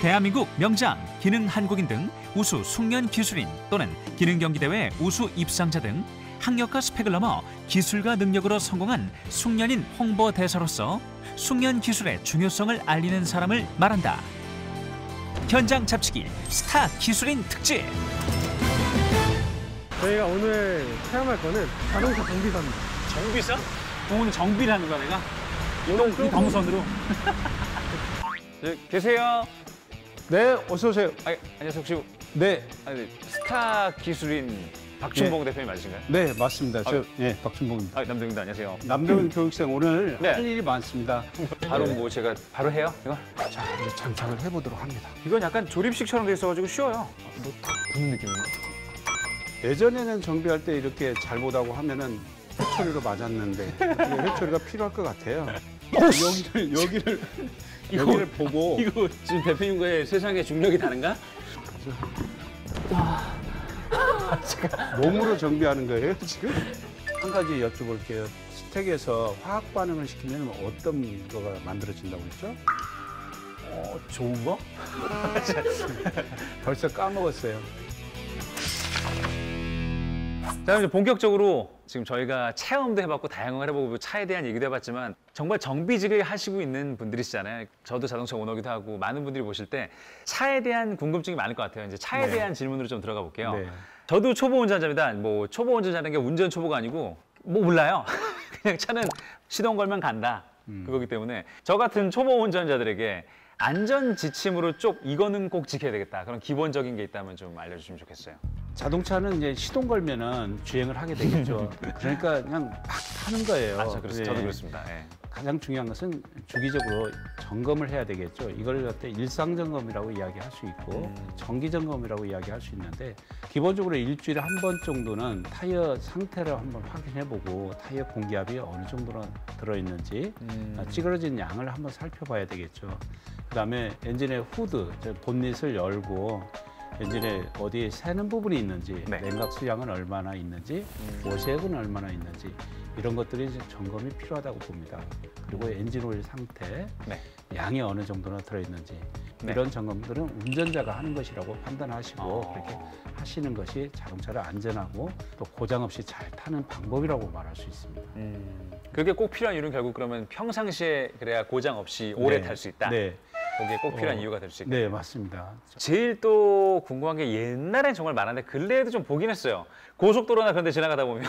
대한민국 명장, 기능 한국인 등 우수 숙련 기술인 또는 기능 경기대회 우수 입상자 등 학력과 스펙을 넘어 기술과 능력으로 성공한 숙련인 홍보대사로서 숙련 기술의 중요성을 알리는 사람을 말한다. 현장 잡치기 스타 기술인 특집. 저희가 오늘 체험할 거는 자동차 정비사입니다. 정비사? 오늘 정비를 하는 거야, 내가? 이 동선으로. 계세요? 네, 어서 오세요. 안녕하세요. 혹시 네, 스타 기술인 박준봉 대표님 맞으신가요? 네, 맞습니다. 네, 박준봉입니다. 남동입니다. 안녕하세요. 남대문 교육생 오늘 네. 할 일이 많습니다. 바로 뭐 제가 바로 해요? 이거? 자, 이제 장착을 해보도록 합니다. 이건 약간 조립식처럼 돼 있어가지고 쉬워요. 뭐 딱 붙는 느낌인가? 예전에는 정비할 때 이렇게 잘못하고 하면은 회초리로 맞았는데 회초리가 필요할 것 같아요. 여기를 보고 이거 지금 대표님과의 세상의 중력이 다른가? 몸으로 정비하는 거예요, 지금? 한 가지 여쭤볼게요. 스택에서 화학 반응을 시키면 어떤 거가 만들어진다고 했죠? 좋은 거? 벌써 까먹었어요. 자, 이제 본격적으로 지금 저희가 체험도 해봤고 다양한 걸 해보고 차에 대한 얘기도 해봤지만 정말 정비직을 하시고 있는 분들이시잖아요. 저도 자동차 오너기도 하고 많은 분들이 보실 때 차에 대한 궁금증이 많을 것 같아요. 이제 차에 대한 질문으로 좀 들어가 볼게요. 네. 저도 초보 운전자입니다. 뭐 초보 운전자라는 게 운전 초보가 아니고 뭐 몰라요. 그냥 차는 시동 걸면 간다. 그거기 때문에 저 같은 초보 운전자들에게 안전 지침으로 이거는 꼭 지켜야 되겠다. 그런 기본적인 게 있다면 좀 알려주시면 좋겠어요. 자동차는 이제 시동 걸면은 주행을 하게 되겠죠. 그러니까 그냥 막 타는 거예요. 저도 그렇습니다. 네. 가장 중요한 것은 주기적으로 점검을 해야 되겠죠. 이걸 갖다 일상 점검이라고 이야기할 수 있고 정기 점검이라고 이야기할 수 있는데 기본적으로 일주일에 한 번 정도는 타이어 상태를 한번 확인해보고 타이어 공기압이 어느 정도나 들어있는지 찌그러진 양을 한번 살펴봐야 되겠죠. 그다음에 엔진의 후드, 본닛을 열고 엔진에 어디에 새는 부분이 있는지, 네. 냉각 수량은 얼마나 있는지, 오색은 얼마나 있는지 이런 것들이 이제 점검이 필요하다고 봅니다. 그리고 엔진 오일 상태, 네. 양이 어느 정도나 들어있는지 네. 이런 점검들은 운전자가 하는 것이라고 판단하시고 그렇게 하시는 것이 자동차를 안전하고 또 고장 없이 잘 타는 방법이라고 말할 수 있습니다. 그게 꼭 필요한 이유는 결국 그러면 평상시에 그래야 고장 없이 오래 네. 탈 수 있다. 네. 그게 꼭 필요한 이유가 될 수 있다. 네, 맞습니다. 제일 또 궁금한 게 옛날엔 정말 많았는데 근래에도 좀 보긴 했어요. 고속도로나 그런 데 지나가다 보면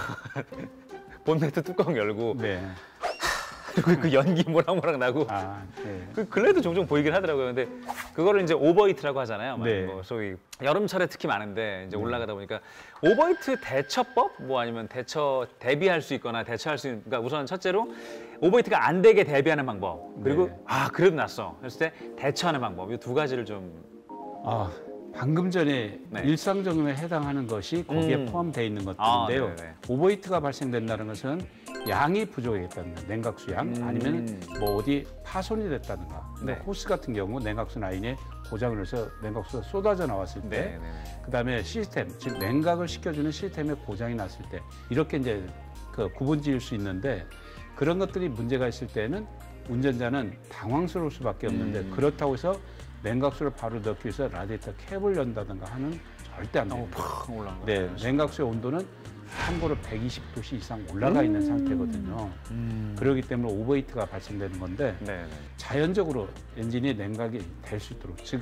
본네트 뚜껑 열고 네. 그리고 그 연기 모락모락 나고 네. 그 근래에도 종종 보이긴 하더라고요. 근데 그거를 이제 오버히트라고 하잖아요. 네. 뭐 소위 여름철에 특히 많은데 이제 올라가다 보니까 오버히트 대처법 뭐 아니면 대비할 수 있거나 대처할 수 있는 그러니까 우선 첫째로 오버히트가 안 되게 대비하는 방법 그리고 네. 그래도 났어 했을 때 대처하는 방법 이 두 가지를 좀 방금 전에 네. 일상 점검에 해당하는 것이 거기에 포함되어 있는 것들인데요. 네네. 오버히트가 발생된다는 것은 양이 부족했다는 거예요. 냉각수 양 아니면 뭐 어디 파손이 됐다든가 네. 호스 같은 경우 냉각수 라인에 고장을 해서 냉각수가 쏟아져 나왔을 때 그다음에 시스템, 즉 냉각을 시켜주는 시스템에 고장이 났을 때 이렇게 이제 그 구분지을 수 있는데 그런 것들이 문제가 있을 때는 운전자는 당황스러울 수밖에 없는데 그렇다고 해서 냉각수를 바로 넣기 위해서 라디에이터 캡을 연다든가 하는 절대 안 됩니다. 네, 냉각수의 온도는 참고로 120도씨 이상 올라가 있는 상태거든요. 그렇기 때문에 오버히트가 발생되는 건데 자연적으로 엔진이 냉각이 될 수 있도록 즉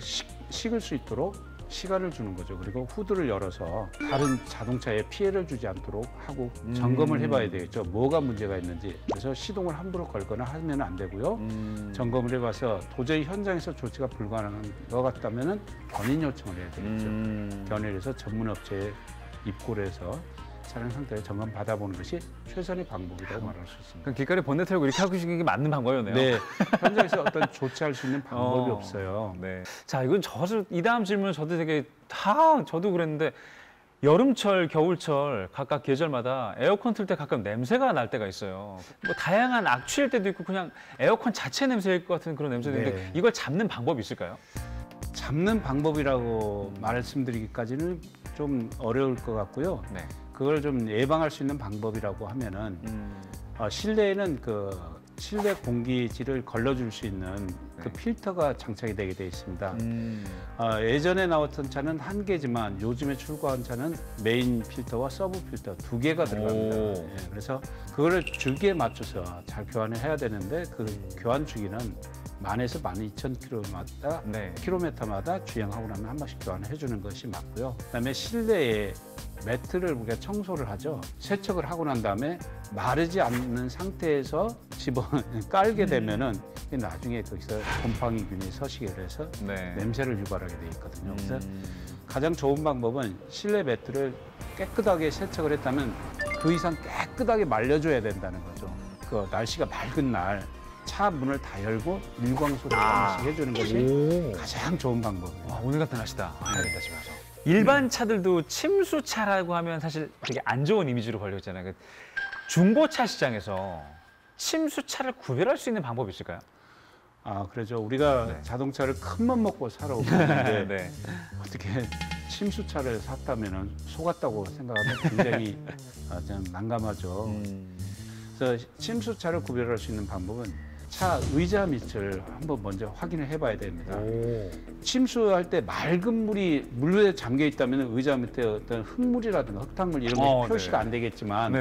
식을 수 있도록 시간을 주는 거죠. 그리고 후드를 열어서 다른 자동차에 피해를 주지 않도록 하고 점검을 해봐야 되겠죠. 뭐가 문제가 있는지. 그래서 시동을 함부로 걸거나 하면 안 되고요. 점검을 해봐서 도저히 현장에서 조치가 불가능한 것 같다면 견인 요청을 해야 되겠죠. 견인을 해서 전문 업체에 입고를 해서 차량 상태를 점검 받아보는 것이 최선의 방법이라고 말할 수 있습니다. 그럼 길거리 본네트 열고 이렇게 하고 계시는 게 맞는 방법이네요. 네, 현장에서 어떤 조치할 수 있는 방법이 없어요. 네. 자, 이건 이 다음 질문은 저도 저도 그랬는데 여름철, 겨울철 각각 계절마다 에어컨 틀 때 가끔 냄새가 날 때가 있어요. 뭐 다양한 악취일 때도 있고 그냥 에어컨 자체 냄새일 것 같은 그런 냄새도 있는데 이걸 잡는 방법이 있을까요? 잡는 방법이라고 말씀드리기까지는 좀 어려울 것 같고요. 네. 그걸 좀 예방할 수 있는 방법이라고 하면은 실내에는 그 실내 공기질을 걸러줄 수 있는 그 필터가 장착이 되게 돼 있습니다. 예전에 나왔던 차는 한 개지만 요즘에 출고한 차는 메인 필터와 서브 필터 2개가 들어갑니다. 예, 그래서 그거를 주기에 맞춰서 잘 교환을 해야 되는데 그 교환 주기는 10,000에서 12,000km마다 킬로미터마다 주행하고 나면 한 번씩 교환을 해주는 것이 맞고요. 그다음에 실내에 매트를 우리가 청소를 하죠. 세척을 하고 난 다음에 마르지 않는 상태에서 깔게 되면은 나중에 거기서 곰팡이균이 서식을 해서 냄새를 유발하게 돼 있거든요. 그래서 가장 좋은 방법은 실내 매트를 깨끗하게 세척을 했다면 그 이상 깨끗하게 말려줘야 된다는 거죠. 그 날씨가 맑은 날 차 문을 다 열고 일광소를 한 번씩 해주는 것이 가장 좋은 방법이에요. 와, 오늘 같은 날씨다. 해야겠다, 집에 가서. 일반 차들도 침수차라고 하면 사실 되게 안 좋은 이미지로 걸렸잖아요. 그 중고차 시장에서 침수차를 구별할 수 있는 방법이 있을까요? 그렇죠. 우리가 자동차를 큰맘 먹고 살아오는데 네. 어떻게 침수차를 샀다면 속았다고 생각하면 굉장히 좀 난감하죠. 그래서 침수차를 구별할 수 있는 방법은 차 의자 밑을 한번 먼저 확인을 해봐야 됩니다. 침수할 때 맑은 물이 물에 잠겨 있다면 의자 밑에 어떤 흙물이라든가 흙탕물 이런 게 표시가 안 되겠지만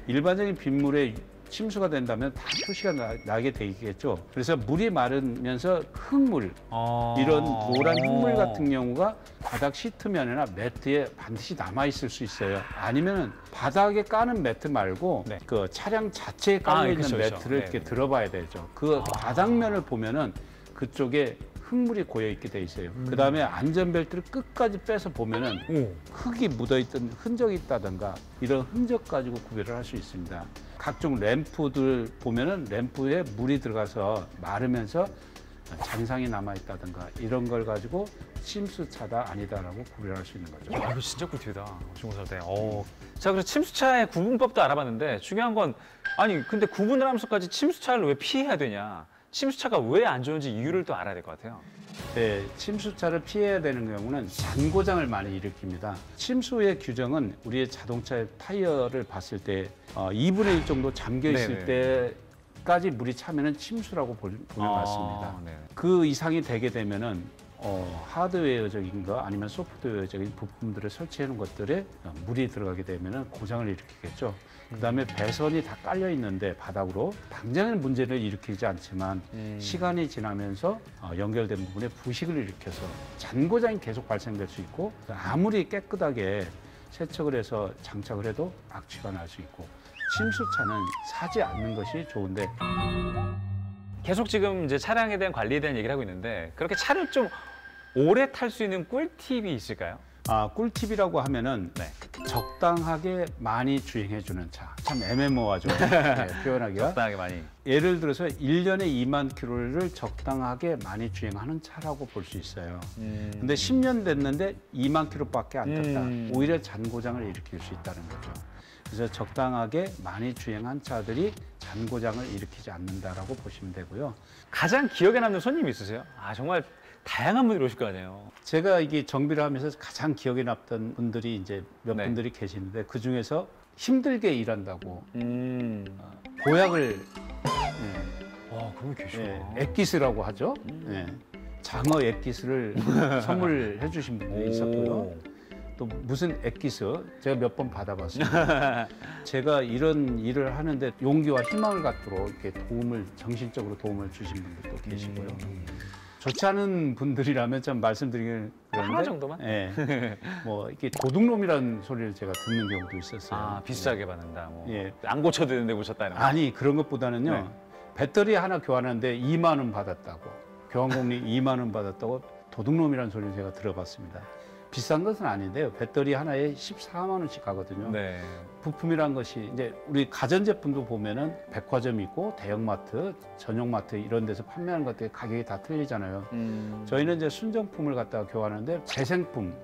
일반적인 빗물에 침수가 된다면 다 표시가 나게 되겠죠. 그래서 물이 마르면서 흙물, 이런 노란 흙물 같은 경우가 바닥 시트면이나 매트에 반드시 남아 있을 수 있어요. 아니면 바닥에 까는 매트 말고 그 차량 자체에 깔려 있는 매트를 이렇게 들어봐야 되죠. 그 바닥면을 보면은 그쪽에 흙물이 고여 있게 돼 있어요. 그다음에 안전벨트를 끝까지 빼서 보면은 흙이 묻어 있던 흔적이 있다든가 이런 흔적 가지고 구별을 할 수 있습니다. 각종 램프들 보면은 램프에 물이 들어가서 마르면서 잔상이 남아 있다든가 이런 걸 가지고 침수차다 아니다라고 구별할 수 있는 거죠. 이거 진짜 꿀팁이다. 중고차 때. 자, 그래서 침수차의 구분법도 알아봤는데 중요한 건 근데 구분을 하면서까지 침수차를 왜 피해야 되냐? 침수차가 왜 안 좋은지 이유를 또 알아야 될 것 같아요. 네, 침수차를 피해야 되는 경우는 잔고장을 많이 일으킵니다. 침수의 규정은 우리의 자동차의 타이어를 봤을 때 2분의 1 정도 잠겨 있을 때까지 물이 차면은 침수라고 보면 맞습니다. 그 이상이 되게 되면은 하드웨어적인 거 아니면 소프트웨어적인 부품들을 설치해 놓은 것들에 물이 들어가게 되면은 고장을 일으키겠죠. 그다음에 배선이 다 깔려 있는데 바닥으로 당장은 문제를 일으키지 않지만 시간이 지나면서 연결된 부분에 부식을 일으켜서 잔고장이 계속 발생될 수 있고 아무리 깨끗하게 세척을 해서 장착을 해도 악취가 날 수 있고 침수차는 사지 않는 것이 좋은데 계속 지금 이제 차량에 대한 관리에 대한 얘기를 하고 있는데 그렇게 차를 좀 오래 탈 수 있는 꿀팁이 있을까요? 꿀팁이라고 하면은 적당하게 많이 주행해주는 차. 참 애매모호하죠. 표현하기가. 적당하게 많이. 예를 들어서 1년에 2만 킬로를 적당하게 많이 주행하는 차라고 볼 수 있어요. 근데 10년 됐는데 2만 킬로밖에 안 탔다. 오히려 잔고장을 일으킬 수 있다는 거죠. 그래서 적당하게 많이 주행한 차들이 잔고장을 일으키지 않는다라고 보시면 되고요. 가장 기억에 남는 손님이 있으세요? 정말 다양한 분들이 오실 거 아니에요. 제가 이게 정비를 하면서 가장 기억에 남던 분들이 이제 몇 분들이 계시는데 그 중에서 힘들게 일한다고 보약을 그런 게 계시구나. 액기스라고 하죠. 장어 액기스를 선물해 주신 분들이 있었고요. 또 무슨 액기스 제가 몇 번 받아봤습니다. 제가 이런 일을 하는데 용기와 희망을 갖도록 이렇게 정신적으로 도움을 주신 분들도 계시고요. 좋지 않은 분들이라면 좀 말씀드리긴 그런데 하나 정도만? 뭐 이렇게 도둑놈이라는 소리를 제가 듣는 경우도 있었어요. 비싸게 받는다. 안 고쳐드는데 고쳤다 이런 거. 아니 그런 것보다는요. 배터리 하나 교환하는데 2만 원 받았다고 교환공리 2만 원 받았다고 도둑놈이라는 소리를 제가 들어봤습니다. 비싼 것은 아닌데요. 배터리 하나에 14만 원씩 가거든요. 부품이란 것이 이제 우리 가전제품도 보면은 백화점 있고 대형마트, 전용마트 이런 데서 판매하는 것들이 가격이 다 틀리잖아요. 저희는 이제 순정품을 갖다가 교환하는데 재생품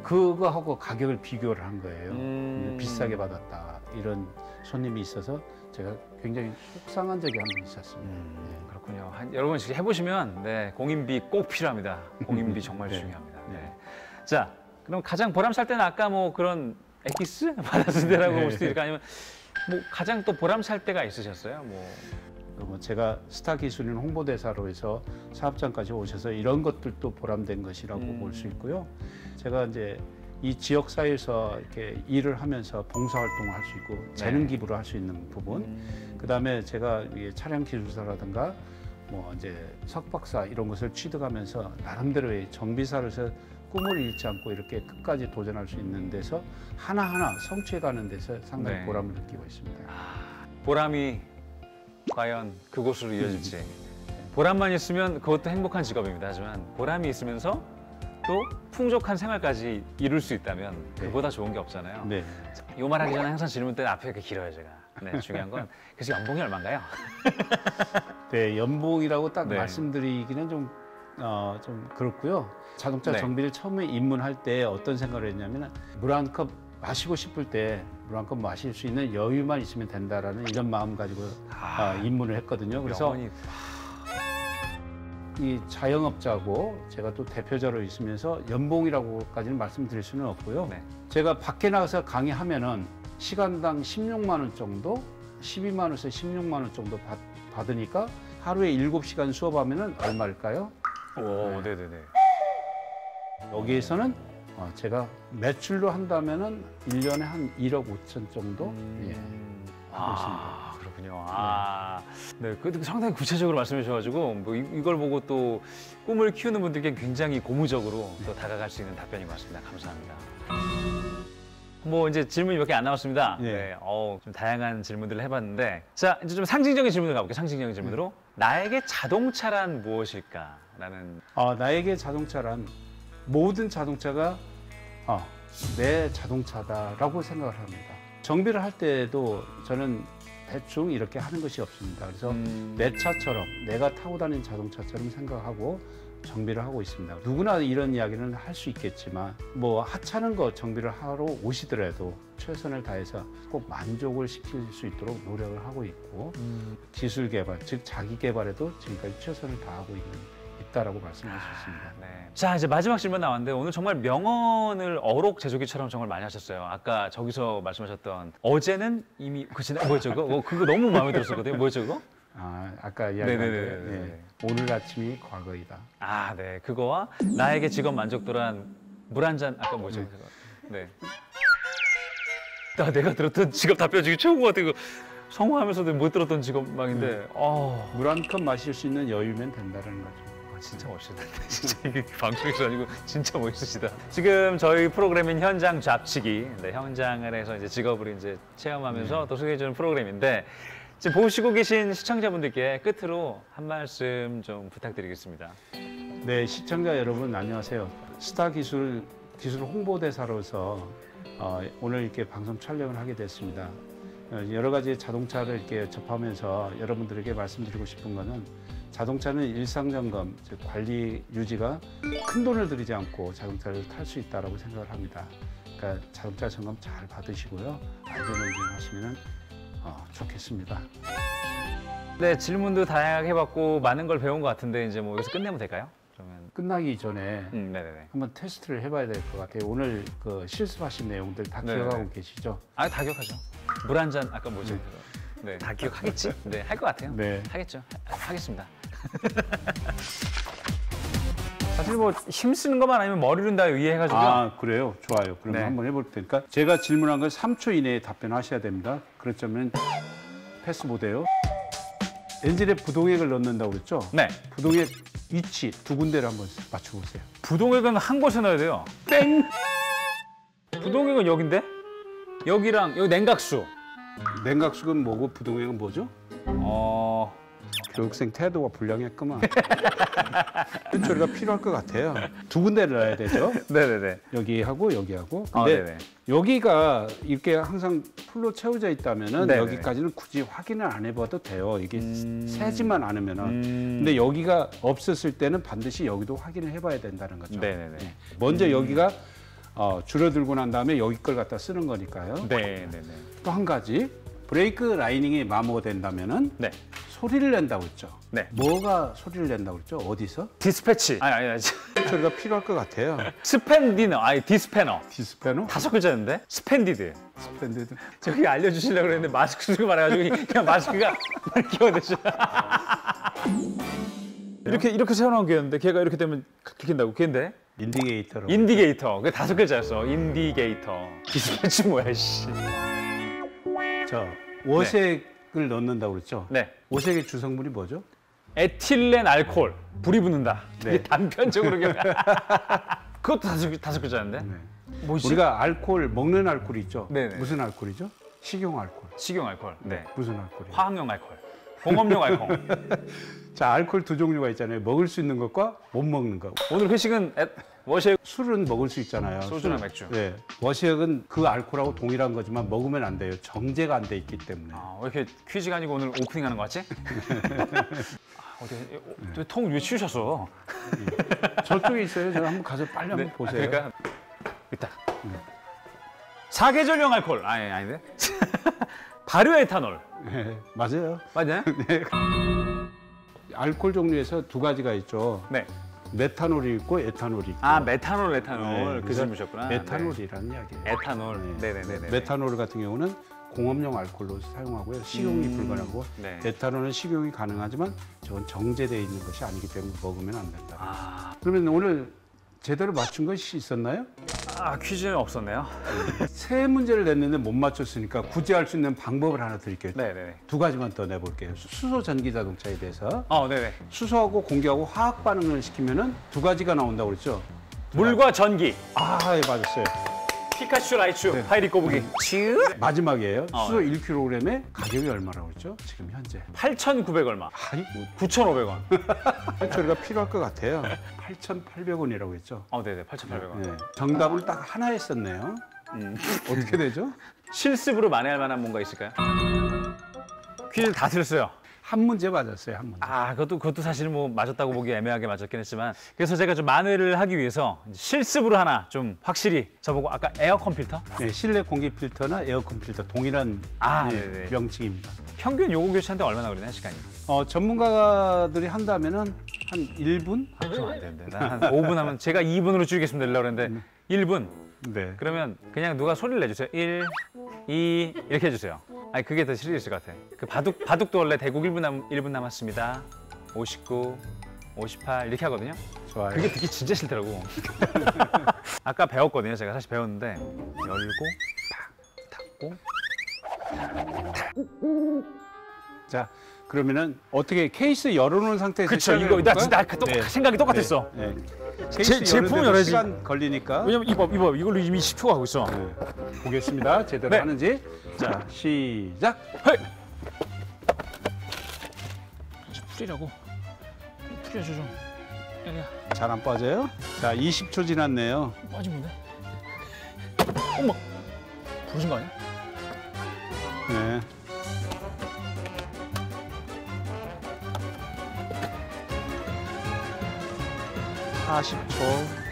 그거하고 가격을 비교를 한 거예요. 비싸게 받았다 이런 손님이 있어서 제가 굉장히 속상한 적이 한 번 있었습니다. 그렇군요. 여러분 지금 해보시면 공인비 꼭 필요합니다. 공인비 정말 중요합니다. 자, 그럼 가장 보람찰 때는 아까 뭐 그런 액기스 받았을 때라고 볼 수도 있을까 아니면 뭐 가장 또 보람찰 때가 있으셨어요? 뭐 제가 스타 기술인 홍보대사로 해서 사업장까지 오셔서 이런 것들도 보람된 것이라고 볼 수 있고요. 제가 이제 이 지역 사회에서 이렇게 일을 하면서 봉사활동을 할 수 있고 재능 기부를 할 수 있는 부분, 그다음에 제가 이 차량 기술사라든가 뭐 이제 석박사 이런 것을 취득하면서 나름대로의 정비사로서 꿈을 잃지 않고 이렇게 끝까지 도전할 수 있는 데서 하나하나 성취해가는 데서 상당히 네. 보람을 느끼고 있습니다. 보람이 과연 그곳으로 이어질지. 보람만 있으면 그것도 행복한 직업입니다. 하지만 보람이 있으면서 또 풍족한 생활까지 이룰 수 있다면 그보다 좋은 게 없잖아요. 네. 이 말 하기 전에 항상 질문 때는 앞에 이렇게 길어요, 제가. 네, 중요한 건 그래서 연봉이 얼마인가요? 네, 연봉이라고 딱 네. 말씀드리기는 좀 그렇고요. 자동차 네. 정비를 처음에 입문할 때 어떤 생각을 했냐면 물 한 컵 마시고 싶을 때 물 한 컵 마실 수 있는 여유만 있으면 된다라는 이런 마음 가지고 입문을 했거든요. 그래서 영원히 이 자영업자고 제가 또 대표자로 있으면서 연봉이라고까지는 말씀드릴 수는 없고요. 네. 제가 밖에 나가서 강의하면은 시간당 16만 원 정도, 12만 원에서 16만 원 정도 받으니까 하루에 7시간 수업하면은 얼마일까요? 오, 네네네. 여기에서는 제가 매출로 한다면은 1년에 한 1억 5천 정도 예, 하고 있습니다. 그렇군요. 네, 그 상당히 구체적으로 말씀해 주셔가지고 뭐 이걸 보고 또 꿈을 키우는 분들께 굉장히 고무적으로 또 다가갈 수 있는 답변인 것 같습니다. 감사합니다. 뭐 이제 질문이 몇 개 안 남았습니다. 예. 네, 좀 다양한 질문들을 해봤는데, 자 이제 좀 상징적인 질문을 가볼게요. 상징적인 질문으로 나에게 자동차란 무엇일까라는. 나에게 자동차란 모든 자동차가 내 자동차다라고 생각을 합니다. 정비를 할 때도 저는 대충 이렇게 하는 것이 없습니다. 그래서 내 차처럼 내가 타고 다니는 자동차처럼 생각하고 정비를 하고 있습니다. 누구나 이런 이야기는 할 수 있겠지만 뭐 하찮은 거 정비를 하러 오시더라도 최선을 다해서 꼭 만족을 시킬 수 있도록 노력을 하고 있고 기술 개발, 즉 자기 개발에도 지금까지 최선을 다하고 있다라고 말씀할 수 있습니다. 네. 자 이제 마지막 질문 나왔는데 오늘 정말 명언을 어록 제조기처럼 정말 많이 하셨어요. 아까 저기서 말씀하셨던 어제는 이미 뭐였죠 그거? 그거 너무 마음에 들었었거든요. 뭐였죠 그거? 아까 이야기한 네네네네. 게 오늘 아침이 과거이다. 네. 그거와 나에게 직업 만족도란 물 한 잔, 아까 뭐죠? 그거? 네. 내가 들었던 직업 답변 중에 최고인 것 같아. 이거 성우하면서도 못 들었던 직업망인데, 물 한 컵 마실 수 있는 여유면 된다는 거죠. 진짜 멋있다. 진짜 이게 방송에서 아니고 진짜 멋있으시다. 지금 저희 프로그램인 현장 잡치기, 네, 현장을 해서 이제 직업을 이제 체험하면서 또 소개해주는 프로그램인데, 지금 보시고 계신 시청자분들께 끝으로 한 말씀 좀 부탁드리겠습니다. 네, 시청자 여러분 안녕하세요. 스타 기술 홍보대사로서 오늘 이렇게 방송 촬영을 하게 됐습니다. 여러 가지 자동차를 이렇게 접하면서 여러분들에게 말씀드리고 싶은 거는 자동차는 일상 점검, 즉 관리 유지가 큰 돈을 들이지 않고 자동차를 탈 수 있다라고 생각을 합니다. 그러니까 자동차 점검 잘 받으시고요. 안전운전하시면 좋겠습니다. 네, 질문도 다양하게 해봤고 많은 걸 배운 것 같은데 이제 뭐 여기서 끝내면 될까요? 그러면 끝나기 전에 네네네. 한번 테스트를 해봐야 될 것 같아요. 오늘 그 실습하신 내용들 다 네네. 기억하고 계시죠? 다 기억하죠. 물 한 잔 아까 뭐죠? 네, 다 기억하겠지. 네, 할 것 같아요. 네. 하겠죠. 하겠습니다. 사실 뭐 힘쓰는 것만 아니면 머리는 다 이해해가지고요. 그래요? 좋아요. 그러면 네. 한번 해볼 테니까 제가 질문한 건 3초 이내에 답변하셔야 됩니다. 그렇다면 패스 못해요. 엔진에 부동액을 넣는다고 그랬죠? 네. 부동액 위치 두 군데를 한번 맞춰보세요. 부동액은 한 곳에 넣어야 돼요. 땡! 부동액은 여긴데? 여기랑 여기 냉각수. 냉각수는 뭐고 부동액은 뭐죠? 교육생 태도가 불량했구만. 처리가 필요할 것 같아요. 두 군데를 넣어야 되죠. 네네네. 여기하고 여기하고. 근데 네네. 여기가 이렇게 항상 풀로 채워져 있다면은 네네. 여기까지는 굳이 확인을 안 해봐도 돼요. 이게 새지만 않으면은. 근데 근데 여기가 없었을 때는 반드시 여기도 확인을 해봐야 된다는 거죠. 네네네. 네. 먼저 여기가 줄어들고 난 다음에 여기 걸 갖다 쓰는 거니까요. 네네네. 또 한 가지 브레이크 라이닝이 마모가 된다면은 네. 소리를 낸다고 했죠. 네. 뭐가 소리를 낸다고 그랬죠? 어디서? 디스패치. 아니. 소리가 필요할 것 같아요. 스펜디너. 아니 디스패너. 디스패너? 5글자인데? 스펜디드. 스펜디드. 저기 알려주시려고 그랬는데 마스크 쓰고 말해가지고 그냥 마스크가 끼워대죠. 이렇게 세워놓은 게였는데 걔가 이렇게 되면 긁힌다고. 걔인데? 인디게이터로. 인디게이터. 그게 5글자였어. 인디게이터. 디스패치 뭐야 씨. 자, 워색을 넣는다고 그랬죠? 네. 워색의 주성분이 뭐죠? 에틸렌 알코올. 불이 붙는다. 네. 이게 단편적으로 그것도 5글자인데? 네. 뭐지? 우리가 알코올, 먹는 알코올이 있죠? 네네. 무슨 알코올이죠? 식용 알코올. 식용 알코올. 네. 무슨 알코올이에요? 화학용 알코올. 공업용 알코올. 자, 알코올 두 종류가 있잖아요. 먹을 수 있는 것과 못 먹는 것. 오늘 회식은 워시액 술은 먹을 수 있잖아요. 소주나 술. 맥주. 네. 워시액은 그 알코올하고 동일한 거지만 먹으면 안 돼요. 정제가 안 돼 있기 때문에. 왜 이렇게 퀴즈가 아니고 오늘 오프닝 하는 거 같지? 어디 통 치우셨어? 저쪽에 있어요. 제가 한번 가서 빨리 한번 보세요. 그러니까 있다. 사계절용 알코올. 아닌데? 발효 에탄올. 네, 맞아요. 맞나요? 알코올 종류에서 두 가지가 있죠. 네. 메탄올이 있고 에탄올이 있고. 메탄올, 에탄올. 그 질문이셨구나. 에탄올이라는 이야기예요. 에탄올. 네네네. 메탄올 같은 경우는 공업용 알코올로 사용하고요. 식용이 불가능하고 네. 에탄올은 식용이 가능하지만 저건 정제되어 있는 것이 아니기 때문에 먹으면 안 된다. 그러면 오늘 제대로 맞춘 것이 있었나요? 퀴즈는 없었네요. 세 문제를 냈는데 못 맞췄으니까 구제할 수 있는 방법을 하나 드릴게요. 네네네. 두 가지만 더 내볼게요. 수소 전기 자동차에 대해서 네네. 수소하고 공기하고 화학 반응을 시키면은 두 가지가 나온다고 그랬죠? 물과 전기. 예, 맞았어요. 피카츄, 라이츄, 파이리 꼬부기. 마지막이에요. 수소 네. 1kg에 가격이 얼마라고 그랬죠? 지금 현재. 8,900 얼마. 아이고, 9,500원. 처리가 필요할 것 같아요. 8,800원이라고 했죠? 네네. 8,800원. 네. 정답을 딱 하나 했었네요. 어떻게 되죠? 실습으로 만회할 만한 뭔가 있을까요? 퀴즈 다 틀렸어요. 한 문제 맞았어요, 한 문제. 그것도 사실 뭐 맞았다고 보기 애매하게 맞았긴 했지만 그래서 제가 좀 만회를 하기 위해서 실습으로 하나 좀 확실히 저보고 아까 에어컨 필터? 네, 실내 공기 필터나 에어컨 필터 동일한 네네. 명칭입니다. 평균 요금 교체하는데 얼마나 걸리나요, 시간이? 전문가들이 한다면은 한 1분? 좀 안 되는데. 난 한 5분 하면 제가 2분으로 줄이겠습니다. 이러려고 그랬는데 1분. 네. 그러면 그냥 누가 소리를 내주세요. 1, 2 이렇게 해주세요. 그게 더 실리실 것 같아. 그 바둑도 원래 대국 1분 남았습니다. 59, 58 이렇게 하거든요. 좋아요. 그게 듣기 진짜 싫더라고. 아까 배웠거든요. 제가 사실 배웠는데 열고 닫고. 자, 그러면은 어떻게 케이스 열어놓은 상태에서 그쵸. 이거 나 생각이 똑같았어. 네. 케이스 제품을 열는데도 열어야지. 시간 걸리니까. 왜냐면 이거 이걸로 이미 10초 하고 있어. 네. 보겠습니다. 제대로 네. 하는지. 자, 시작. 헤이. 풀이라고. 풀려줘 좀. 야야. 잘 안 빠져요? 자, 20초 지났네요. 빠지는데? 엄마. 부러진 거 아니야? 네. (40초)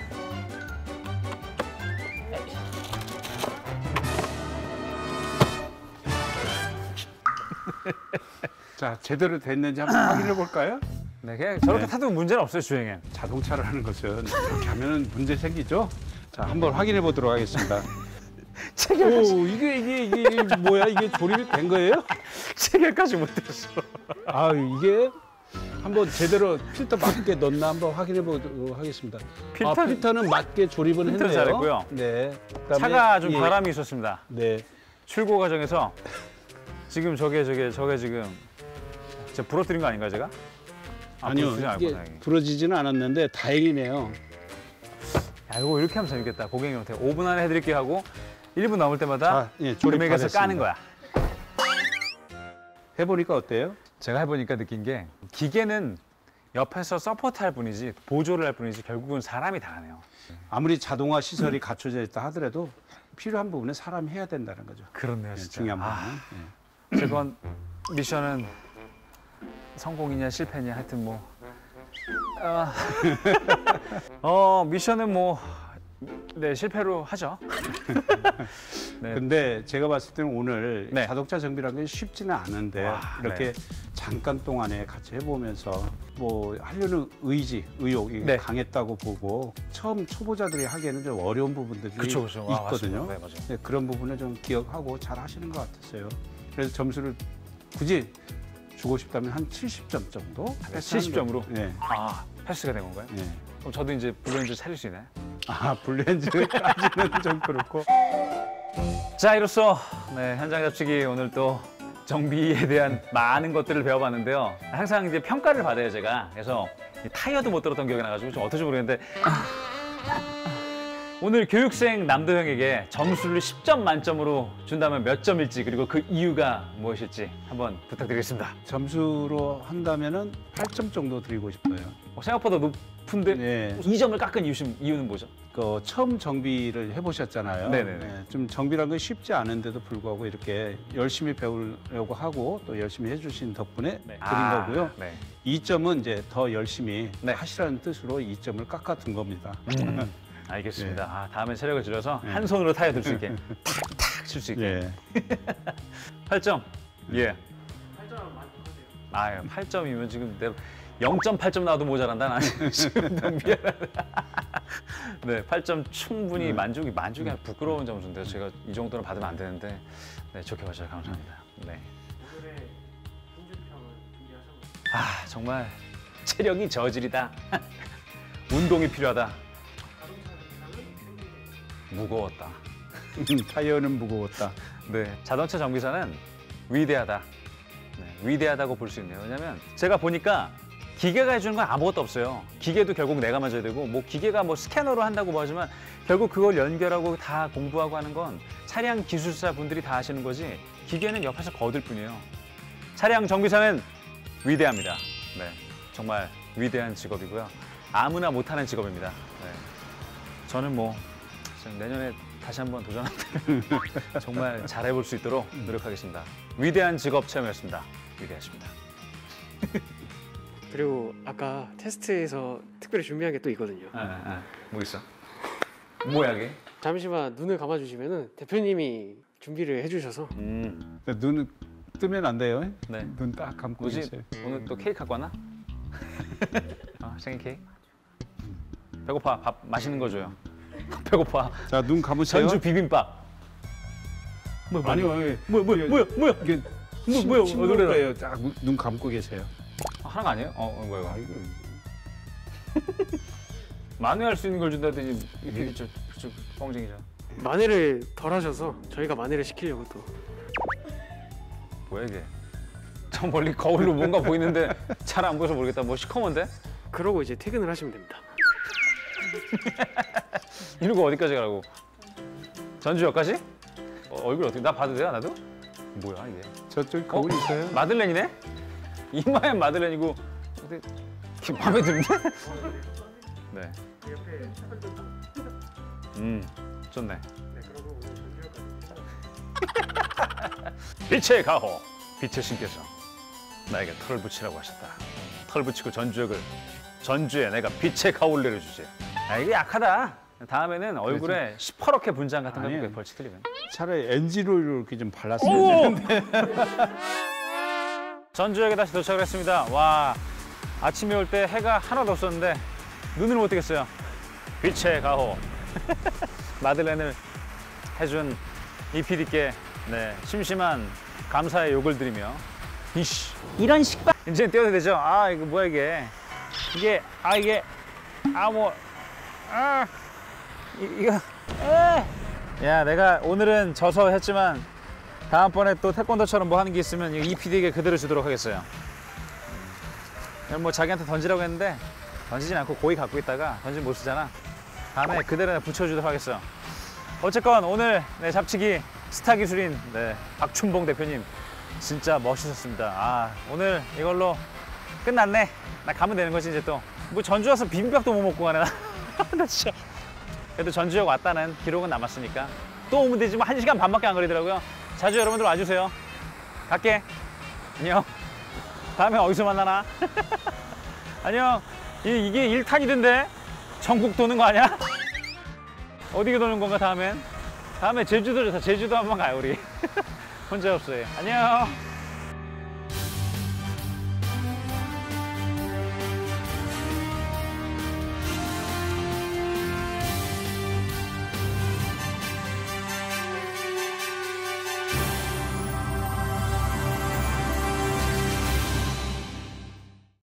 자, 제대로 됐는지 한번 확인해 볼까요? 네, 그냥 저렇게 타도 문제는 없어요, 주행에. 자동차를 하는 것은 이렇게 하면 문제 생기죠? 자, 한번 확인해 보도록 하겠습니다. 오, 이게 뭐야? 이게 조립이 된 거예요? 체결까지 못했어. 이게 한번 제대로 필터 맞게 넣나 한번 확인해 보도록 하겠습니다. 필터는 맞게 조립은 했네요. 잘했고요. 네. 차가 좀 바람이 있었습니다. 네. 출고 과정에서 지금 저게 지금 제가 부러뜨린 거 아닌가요, 제가? 아니요, 부러뜨리지 않았고, 이게 다행히. 부러지지는 않았는데 다행이네요. 야, 이거 이렇게 하면 재밌겠다. 고객님한테 5분 안에 해드릴게요 하고 1분 넘을 때마다 조립 금액에서 까는 거야. 해보니까 어때요? 제가 해보니까 느낀 게 기계는 옆에서 서포트할 뿐이지 보조를 할 뿐이지 결국은 사람이 다 하네요. 아무리 자동화 시설이 갖춰져 있다 하더라도 필요한 부분에 사람이 해야 된다는 거죠. 그렇네요, 진짜. 중요한 부분은. 저건 미션은 성공이냐 실패냐 하여튼 미션은 네, 실패로 하죠. 네. 근데 제가 봤을 때는 오늘 네. 자동차 정비라는 게 쉽지는 않은데 와, 이렇게 잠깐 동안에 같이 해보면서 뭐 하려는 의욕이 네. 강했다고 보고 처음 초보자들이 하기에는 좀 어려운 부분들이 그쵸. 아, 있거든요. 맞습니다. 네, 맞아요. 네, 그런 부분을 좀 기억하고 잘 하시는 것 같았어요. 그래서 점수를 굳이 주고 싶다면 한 70점 정도? 70점으로? 네. 아, 패스가 된 건가요? 네. 그럼 저도 이제 블루렌즈 차릴 수 있나요? 아, 블렌즈까지는 좀 그렇고. 자, 이로써 네, 현장 잡치기 오늘 또 정비에 대한 많은 것들을 배워봤는데요. 항상 이제 평가를 받아요, 제가. 그래서 이 타이어도 못 들었던 기억이 나가지고 좀 어떨지 모르겠는데 오늘 교육생 남도형에게 점수를 10점 만점으로 준다면 몇 점일지 그리고 그 이유가 무엇일지 한번 부탁드리겠습니다. 점수로 한다면은 8점 정도 드리고 싶어요. 생각보다 높은데 네. 2점을 깎은 이유는 뭐죠? 그 처음 정비를 해보셨잖아요. 네네네. 네, 좀 정비란 건 쉽지 않은데도 불구하고 이렇게 열심히 배우려고 하고 또 열심히 해주신 덕분에 드린 거고요. 네. 2점은 이제 더 열심히 네. 하시라는 뜻으로 2점을 깎아둔 겁니다. 알겠습니다. 네. 아, 다음에 체력을 줄여서 네. 한 손으로 타이어 들 수 있게 탁탁 칠 수 있게. 예. 8점. 예. 8점 만족하세요. 아, 8점이면 지금 내가 0.8점 나와도 모자란다. 나는 지금 너무 미안하다. 네, 8점 충분히 만족이 아니라 부끄러운 점수인데요. 제가 이 정도는 받으면 안 되는데, 네, 좋게 봐주셔서 감사합니다. 네. 오늘의 품질평을 준비하셨나요? 아, 정말 체력이 저질이다. 운동이 필요하다. 무거웠다. 타이어는 무거웠다. 네, 자동차 정비사는 위대하다. 네, 위대하다고 볼 수 있네요. 왜냐면 제가 보니까 기계가 해주는 건 아무것도 없어요. 기계도 결국 내가 만져야 되고, 뭐 기계가 뭐 스캐너로 한다고 하지만 결국 그걸 연결하고 다 공부하고 하는 건 차량 기술사 분들이 다 하시는 거지 기계는 옆에서 거들 뿐이에요. 차량 정비사는 위대합니다. 네, 정말 위대한 직업이고요. 아무나 못하는 직업입니다. 네. 저는 뭐 내년에 다시 한번 도전한다면 정말 잘해볼 수 있도록 노력하겠습니다. 위대한 직업 체험이었습니다. 위대하십니다. 그리고 아까 테스트에서 특별히 준비한 게 또 있거든요. 뭐 있어? 뭐야 이게? 잠시만 눈을 감아주시면은 대표님이 준비를 해주셔서 눈 뜨면 안 돼요. 네. 눈 딱 감고 뭐지? 계세요. 오늘 또 케이크 갖고 왔나? 생일 케이크? 배고파. 밥 맛있는 거 줘요. 배고파. 자, 눈 감으세요. 전주 비빔밥. 아니요. 뭐야? 이게 뭐야? 싱거울 거예요. 딱 눈 감고 계세요. 하는 거 아니에요? 뭐야 이거? 아이고. 만회할 수 있는 걸 준다더니 이게 저 뻥쟁이잖아. 만회를 덜 하셔서 저희가 만회를 시키려고 또. 뭐야 이게? 저 멀리 거울로 뭔가 보이는데 잘 안 보여서 모르겠다. 뭐 시커먼데? 그러고 이제 퇴근을 하시면 됩니다. 이러고 어디까지 가라고? 전주역까지? 얼굴 어떻게? 나 봐도 돼요? 나도? 뭐야 이게? 저쪽 거울 있어요? 마들렌이네? 이마엔 마들렌이고 근데 마음에 드는데? 네. 그 옆에 차들도 좋네. 네, 그러고 오늘 전주역까지. 빛의 가호, 빛의 신께서 나에게 털을 붙이라고 하셨다. 털 붙이고 전주에 내가 빛의 가호를 내려주지. 아, 이게 약하다. 다음에는 얼굴에 시퍼렇게 분장 같은 거 아니에요. 벌칙 틀리면. 차라리 엔진오일을 이렇게 좀 발랐으면 되는데. 전주역에 다시 도착을 했습니다. 와, 아침에 올 때 해가 하나도 없었는데 눈을 못 뜨겠어요. 빛의 가호. 마들렌을 해준 이 PD께 네, 심심한 감사의 욕을 드리며 이씨 이런 식빵 이제 떼어도 되죠? 아 이거 뭐야 이게 이거 야 내가 오늘은 져서 했지만 다음번에 또 태권도처럼 뭐 하는 게 있으면 이 PD에게 그대로 주도록 하겠어요. 뭐 자기한테 던지라고 했는데 던지진 않고 고이 갖고 있다가 던지면 못 쓰잖아. 다음에 그대로 붙여주도록 하겠어요. 어쨌건 오늘 네, 잡치기 스타 기술인 네, 박춘봉 대표님 진짜 멋있었습니다. 아 오늘 이걸로 끝났네. 나 가면 되는 거지 이제 또. 뭐 전주 와서 비빔밥도 못 먹고 가네. 나 진짜. 그래도 전주역 왔다는 기록은 남았으니까 또 오면 되지 뭐 1시간 반밖에 안 걸리더라고요. 자주 여러분들 와주세요. 갈게. 안녕. 다음에 어디서 만나나? 안녕. 이게 1탄이던데? 전국 도는 거 아니야? 어디게 도는 건가 다음엔? 다음에 제주도 한번 가요 우리. 혼자 없어요. 안녕.